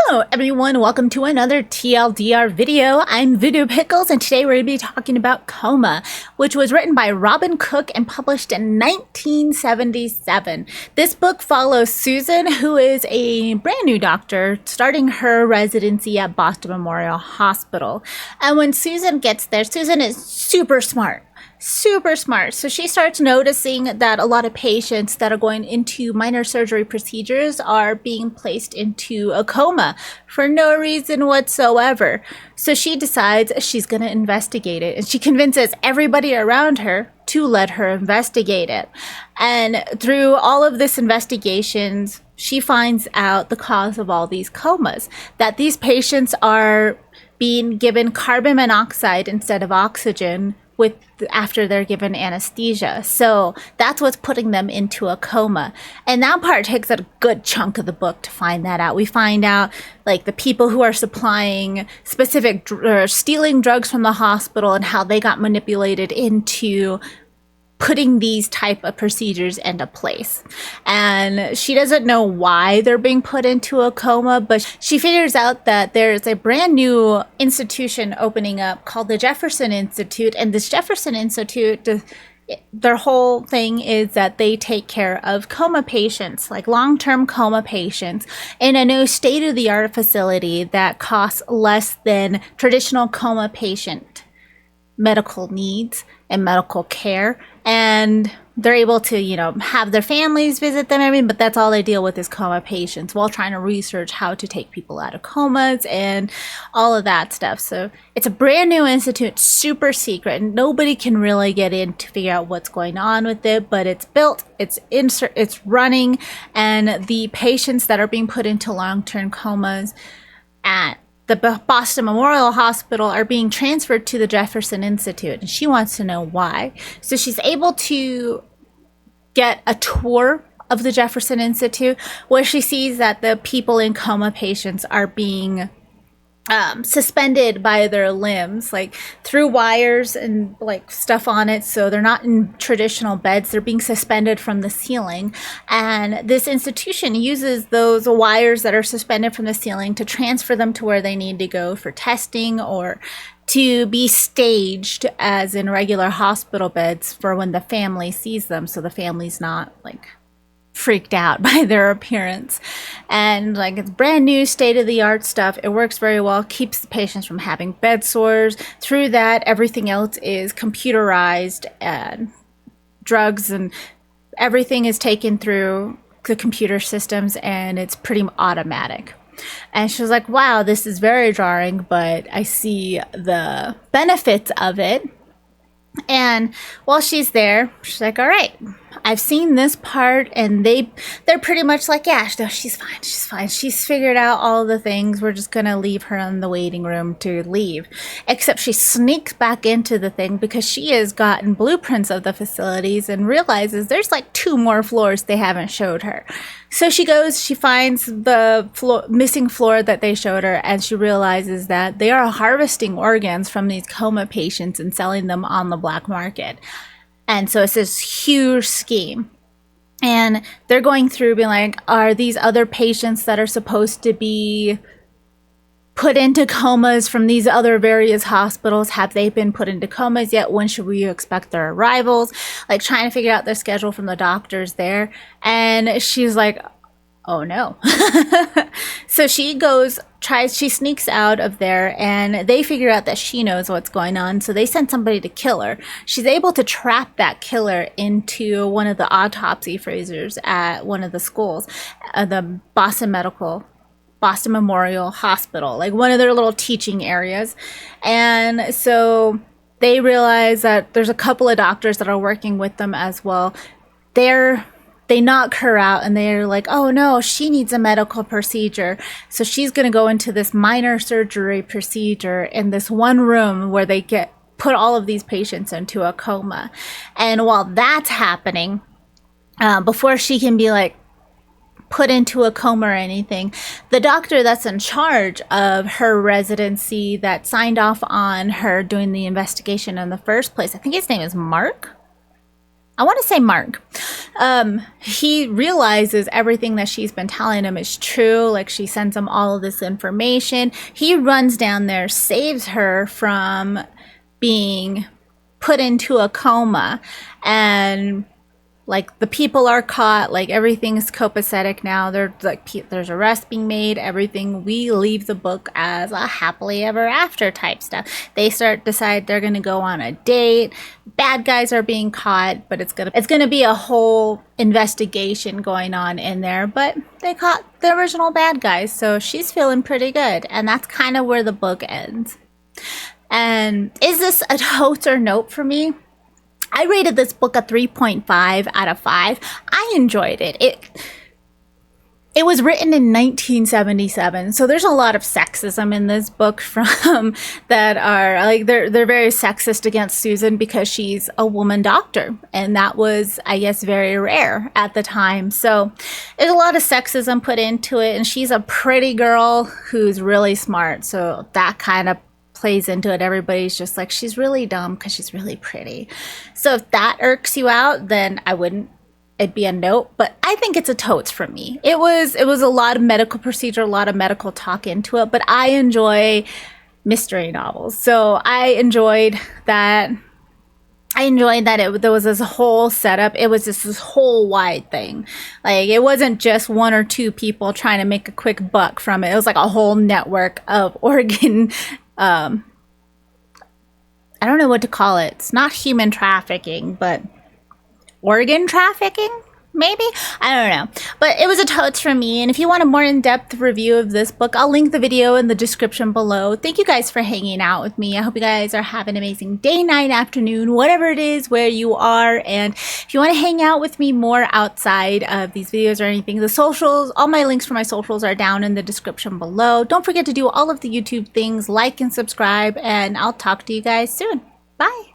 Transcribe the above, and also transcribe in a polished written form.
Hello everyone, welcome to another TLDR video. I'm Voodoo Pickles and today we're going to be talking about Coma, which was written by Robin Cook and published in 1977. This book follows Susan, who is a brand new doctor starting her residency at Boston Memorial Hospital. And when Susan gets there, Susan is super smart. So she starts noticing that a lot of patients that are going into minor surgery procedures are being placed into a coma for no reason whatsoever. So she decides she's going to investigate it, and she convinces everybody around her to let her investigate it. And through all of this investigations, she finds out the cause of all these comas, that these patients are being given carbon monoxide instead of oxygen after they're given anesthesia. So that's what's putting them into a coma. And that part takes a good chunk of the book to find that out. We find out like the people who are supplying specific stealing drugs from the hospital and how they got manipulated into putting these type of procedures into place. And she doesn't know why they're being put into a coma, but she figures out that there's a brand new institution opening up called the Jefferson Institute. And this Jefferson Institute, their whole thing is that they take care of coma patients, like long-term coma patients, in a new state-of-the-art facility that costs less than traditional coma patient medical needs and medical care. And they're able to, have their families visit them, but that's all they deal with is coma patients while trying to research how to take people out of comas and all of that stuff. So it's a brand new institute, super secret, and nobody can really get in to figure out what's going on with it, but it's built, it's running, and the patients that are being put into long-term comas at the Boston Memorial Hospital are being transferred to the Jefferson Institute, and she wants to know why. So she's able to get a tour of the Jefferson Institute where she sees that the people in coma patients are being suspended by their limbs, like through wires and like stuff on it. So they're not in traditional beds, they're being suspended from the ceiling. And this institution uses those wires that are suspended from the ceiling to transfer them to where they need to go for testing or to be staged as in regular hospital beds for when the family sees them, so the family's not like freaked out by their appearance. And like, it's brand new state-of-the-art stuff. It works very well, keeps the patients from having bed sores. Through that, everything else is computerized, and drugs and everything is taken through the computer systems, and it's pretty automatic. And she was like, wow, this is very jarring, but I see the benefits of it. And while she's there, she's like, all right, I've seen this part, and they're pretty much like, yeah, no, she's fine. She's figured out all the things. We're just going to leave her in the waiting room to leave. Except she sneaks back into the thing because she has gotten blueprints of the facilities and realizes there's like 2 more floors they haven't showed her. So she goes, she finds the missing floor that they showed her, and she realizes that they are harvesting organs from these coma patients and selling them on the black market. And so it's this huge scheme. And they're going through being like, are these other patients that are supposed to be put into comas from these other various hospitals, have they been put into comas yet? When should we expect their arrivals? Like, trying to figure out their schedule from the doctors there. And she's like, oh no. So she sneaks out of there, and they figure out that she knows what's going on. So they send somebody to kill her. She's able to trap that killer into one of the autopsy freezers at one of the schools, the Boston Memorial Hospital, like one of their little teaching areas. And so they realize that there's a couple of doctors that are working with them as well. They knock her out, and they're like, oh no, she needs a medical procedure. So she's going to go into this minor surgery procedure in this one room where they put all of these patients into a coma. And while that's happening, before she can be like put into a coma or anything, the doctor that's in charge of her residency that signed off on her doing the investigation in the first place, I think his name is Mark. I want to say Mark. he realizes everything that she's been telling him is true. Like, she sends him all of this information. He runs down there, saves her from being put into a coma, and like the people are caught, like everything's copacetic now. There's arrests being made, everything. We leave the book as a happily ever after type stuff. They decide they're gonna go on a date. Bad guys are being caught, but it's gonna be a whole investigation going on in there. But they caught the original bad guys, so she's feeling pretty good, and that's kind of where the book ends. And is this a totes or note for me? I rated this book a 3.5 out of 5. I enjoyed it. It was written in 1977, so there's a lot of sexism in this book from that are like they're very sexist against Susan because she's a woman doctor, and that was, I guess, very rare at the time. So there's a lot of sexism put into it, and she's a pretty girl who's really smart, so that kind of plays into it. Everybody's just like, she's really dumb because she's really pretty. So if that irks you out, then it'd be a note, but I think it's a totes for me. It was a lot of medical procedure, a lot of medical talk into it, but I enjoy mystery novels. So I enjoyed that. There was this whole setup. It was just this whole wide thing. Like, it wasn't just one or two people trying to make a quick buck from it. It was like a whole network of organ I don't know what to call it. It's not human trafficking, but organ trafficking, maybe? I don't know. But it was a totes for me. And if you want a more in-depth review of this book, I'll link the video in the description below. Thank you guys for hanging out with me. I hope you guys are having an amazing day, night, afternoon, whatever it is where you are. And if you want to hang out with me more outside of these videos or anything, the socials, all my links for my socials are down in the description below. Don't forget to do all of the YouTube things, like and subscribe, and I'll talk to you guys soon. Bye.